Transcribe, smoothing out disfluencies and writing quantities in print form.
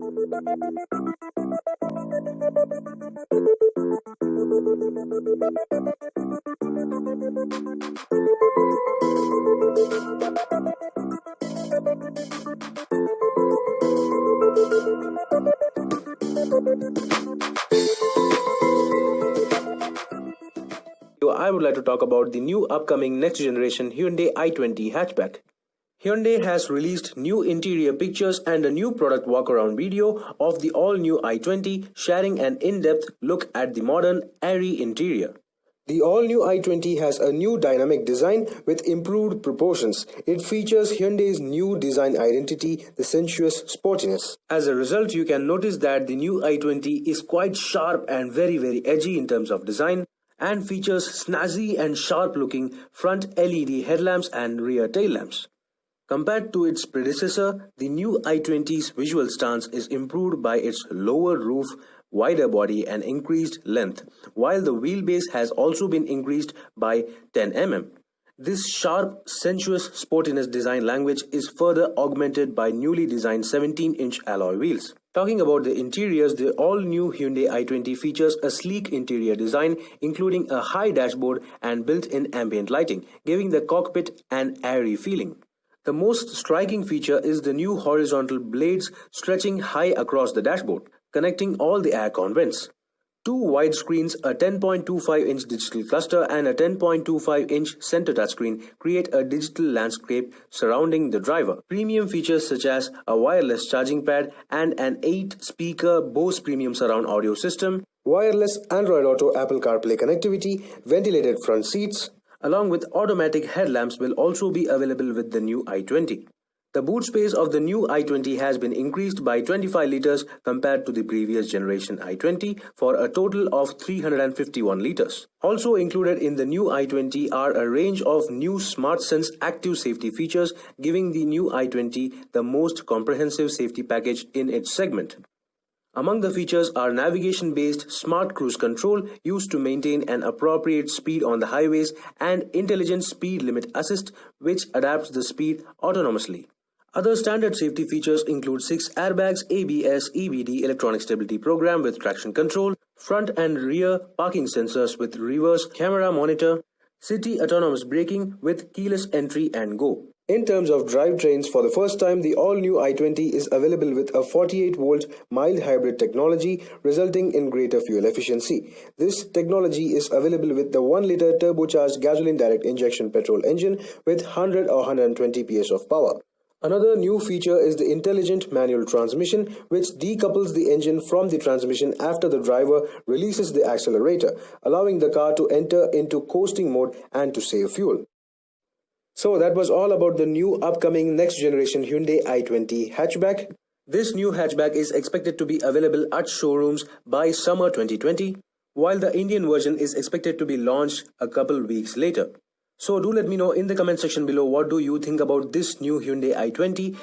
I would like to talk about the new upcoming next generation Hyundai i20 hatchback. Hyundai has released new interior pictures and a new product walk-around video of the all-new i20, sharing an in-depth look at the modern, airy interior. The all-new i20 has a new dynamic design with improved proportions. It features Hyundai's new design identity, the sensuous sportiness. As a result, you can notice that the new i20 is quite sharp and very edgy in terms of design, and features snazzy and sharp-looking front LED headlamps and rear tail lamps. Compared to its predecessor, the new i20's visual stance is improved by its lower roof, wider body and increased length, while the wheelbase has also been increased by 10 mm. This sharp, sensuous sportiness design language is further augmented by newly designed 17-inch alloy wheels. Talking about the interiors, the all-new Hyundai i20 features a sleek interior design, including a high dashboard and built-in ambient lighting, giving the cockpit an airy feeling. The most striking feature is the new horizontal blades stretching high across the dashboard, connecting all the aircon vents. Two wide screens, a 10.25-inch digital cluster and a 10.25-inch center touchscreen create a digital landscape surrounding the driver. Premium features such as a wireless charging pad and an 8-speaker Bose premium surround audio system, wireless Android Auto Apple CarPlay connectivity, ventilated front seats, along with automatic headlamps will also be available with the new i20. The boot space of the new i20 has been increased by 25 liters compared to the previous generation i20 for a total of 351 liters. Also included in the new i20 are a range of new SmartSense active safety features, giving the new i20 the most comprehensive safety package in its segment. Among the features are navigation-based smart cruise control used to maintain an appropriate speed on the highways and intelligent speed limit assist which adapts the speed autonomously. Other standard safety features include 6 airbags, ABS, EBD electronic stability program with traction control, front and rear parking sensors with reverse camera monitor, city autonomous braking with keyless entry and go. In terms of drivetrains, for the first time, the all-new i20 is available with a 48-volt mild hybrid technology, resulting in greater fuel efficiency. This technology is available with the 1-liter turbocharged gasoline direct injection petrol engine with 100 or 120 PS of power. Another new feature is the intelligent manual transmission, which decouples the engine from the transmission after the driver releases the accelerator, allowing the car to enter into coasting mode and to save fuel. So that was all about the new upcoming next generation Hyundai i20 hatchback. This new hatchback is expected to be available at showrooms by summer 2020, while the Indian version is expected to be launched a couple weeks later. So do let me know in the comment section below what do you think about this new Hyundai i20.